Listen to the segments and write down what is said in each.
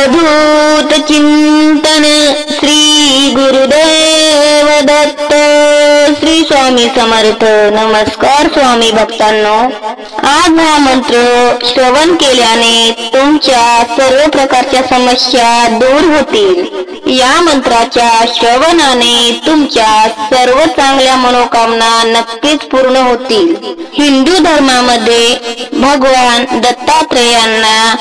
अवधूत चिंतन श्री गुरुदेव दत्त। श्री स्वामी समर्थ। नमस्कार स्वामी भक्तांनो, आज हा मंत्र श्रवण केल्याने तुमच्या सर्व प्रकारच्या समस्या दूर होतील। या मंत्राच्या श्रवणाने तुमच्या सर्व चांगल्या मनोकामना नक्कीच पूर्ण होतील। हिंदू धर्मामध्ये भगवान दत्तात्रेयांना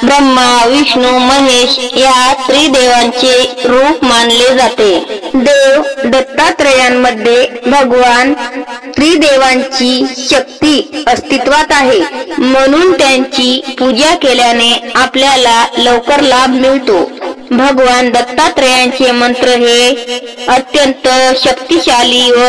ब्रह्मा, विष्णू, महेश या त्रिदेवांचे रूप मानले जाते। देव दत्तात्रेयांमध्ये भगवान त्रिदेवांची शक्ती अस्तित्वात आहे, म्हणून त्यांची पूजा केल्याने आपल्याला लवकर लाभ मिळतो। भगवान दत्तात्रेयांचे मंत्र हे अत्यंत शक्तिशाली व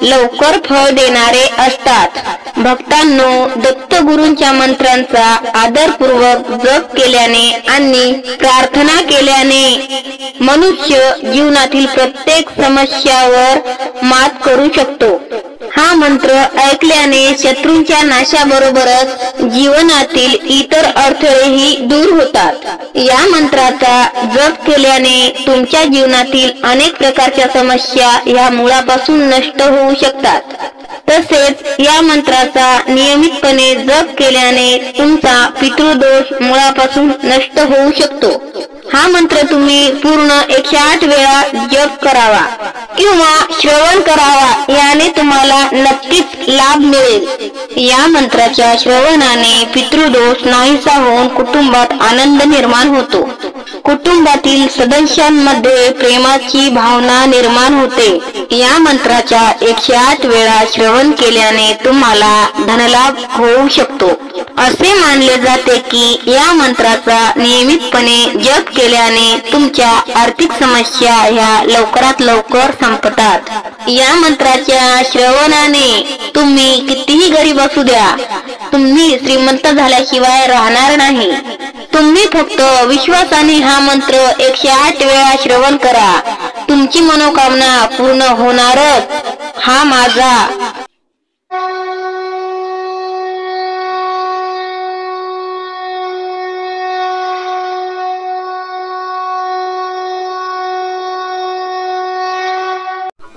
लवकर फळ देणारे असतात। भक्तांनो, दत्तगुरूंच्या मंत्रांचा आदरपूर्वक जप केल्याने आणि प्रार्थना केल्याने मनुष्य जीवनातील प्रत्येक समस्यावर मात करू शकतो। हा मंत्र ऐकल्याने शत्रूंच्या नाशाबरोबरच जीवनातील इतर अडथळेही दूर होतात। या मंत्राचा जप केल्याने तुमच्या जीवनातील अनेक प्रकारच्या समस्या या मुळापासून नष्ट होऊ शकतात। तसेच या मंत्राचा नियमितपणे जप केल्याने तुमचा पितृदोष मुळापासून नष्ट होऊ शकतो। हा मंत्र तुम्ही पूर्ण 108 वेळा जप करावा किंवा श्रवण करावा, याने तुम्हाला नक्कीच लाभ मिळेल। या मंत्राच्या श्रवणाने पितृदोष नाहीसा होऊन कुटुंबात आनंद निर्माण होतो। कुटुंबातील सदस्यांमध्ये प्रेमाची भावना निर्माण होते। या मंत्राच्या 108 वेळा श्रवण केल्याने तुम्हाला धनलाभ होऊ शकतो। असे मानले जाते की या मंत्राचा नियमितपणे जप केल्याने तुमच्या आर्थिक समस्या ह्या लवकरात लवकर संपतात। या मंत्राच्या श्रवणाने तुम्ही कितीही गरीब असू द्या, तुम्ही श्रीमंत झाल्याशिवाय राहणार नाही। तुम्ही फक्त विश्वासाने हा मंत्र 108 वेळा श्रवण करा, तुमची मनोकामना पूर्ण होणारच। हा माझा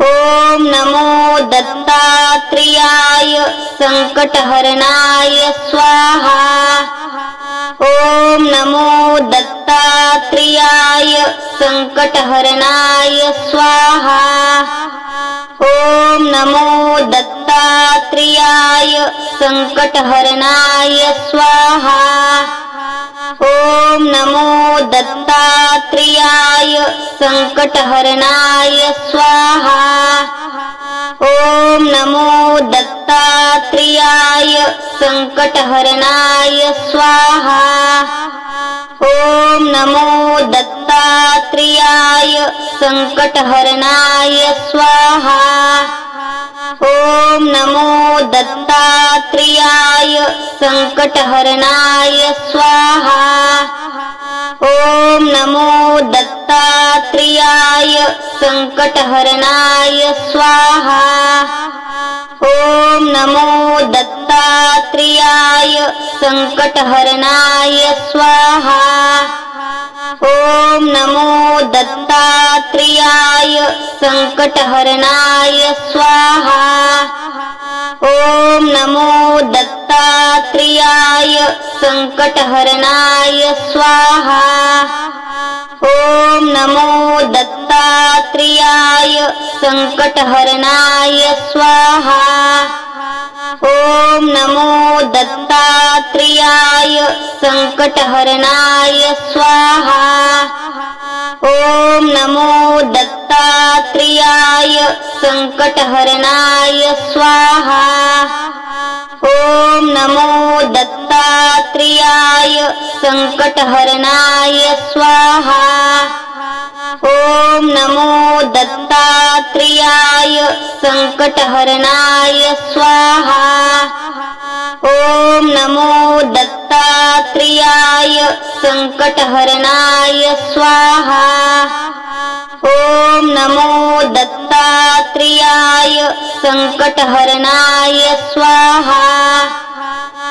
ओम नमो दत्तात्रेयाय संकटहरणाय स्वाहा। ओम नमो दत्तात्रेयाय संकटहरणाय स्वाहा। ओम नमो दत्तात्रेयाय संकटहरणाय स्वाहा। ओम नमो दत्तात्रेयाय संकटहरणाय स्वाहा। ओम नमो दत्तात्रेयाय संकटहरणाय स्वाहा। ओम नमो दत्तात्रेयाय संकटहरणाय स्वाहा। ओम नमो दत्तात्रेयाय संकटहरणाय स्वाहा। ओम नमो दत्तात्रेयाय संकटहरणाय स्वाहा। ओम नमो दत्तात्रेयाय संकटहरणाय स्वाहा। ओम नमो दत्तात्रेयाय संकटहरणाय स्वाहा। ओम नमो दत्तात्रेयाय संकटहरणाय स्वाहा। ओम नमो दत्तात्रेयाय संकटहरणाय स्वाहा। ओम नमो दत्तात्रेयाय संकटहरणाय स्वाहा। ओम नमो दत्तात्रेयाय संकटहरणाय स्वाहा। ओम नमो दत्तात्रेयाय संकटहरणाय स्वाहा। ओम नमो दत्तात्रेयाय संकटहरणाय स्वाहा। ओम नमो दत्तात्रेयाय संकटहरणाय स्वाहा। ओम नमो दत्तात्रेयाय संकटहरणाय स्वाहा।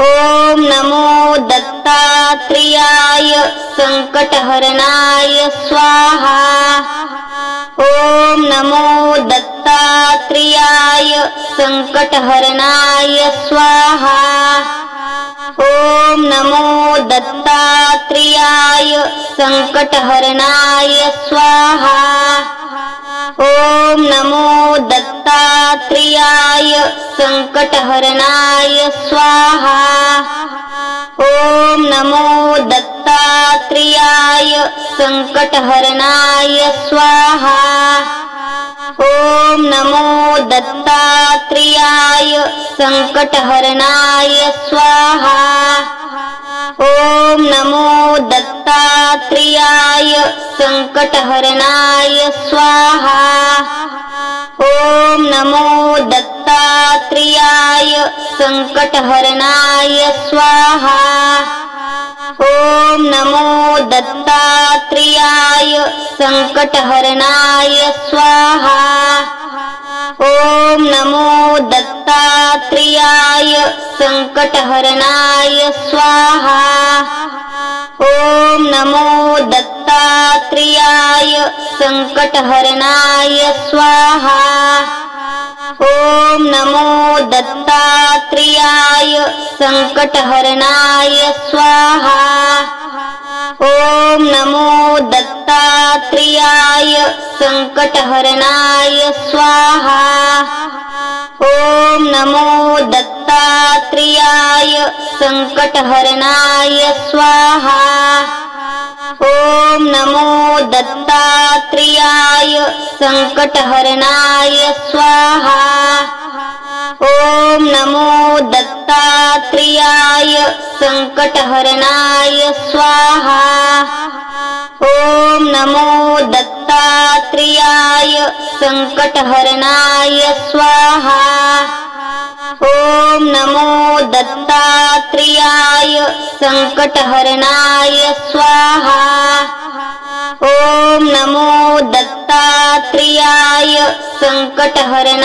ॐ नमो दत्तात्रेयाय संकटहरणाय स्वाहा। ॐ नमो दत्तात्रेयाय संकटहरणाय स्वाहा। ॐ नमो दत्तात्रेयाय संकटहरणाय स्वाहा। ॐ नमो दत्तात्रेयाय संकटहरणाय स्वाहा। ॐ नमो दत्तात्रेयाय संकटहरणाय स्वाहा। ॐ नमो दत्तात्रेयाय संकटहरणाय स्वाहा। ॐ नमो दत्तात्रेयाय संकटहरणाय स्वाहा। ॐ नमो दत्तात्रेयाय संकटहरणाय स्वाहा। ॐ नमो दत्तात्रेयाय संकटहरणाय स्वाहा। ॐ नमो दत्तात्रेयाय संकटहरणाय स्वाहा। ॐ नमो दत्तात्रेयाय संकटहरणाय स्वाहा। ॐ नमो दत्तात्रेयाय संकटहरणाय स्वाहा। ॐ नमो दत्तात्रेयाय संकटहरणाय स्वाहा। ॐ नमो दत्तात्रेयाय संकटहरणाय स्वाहा। ॐ नमो दत्तात्रेयाय संकटहरणाय स्वाहा। ॐ नमो दत्तात्रेयाय संकटहरणाय स्वाहा। ॐ नमो दत्तात्रेयाय संकटहरणाय स्वाहा। ॐ नमो दत्तात्रेयाय संकटहरणाय स्वाहा। ॐ नमो दत्तात्रेयाय संकटहरणाय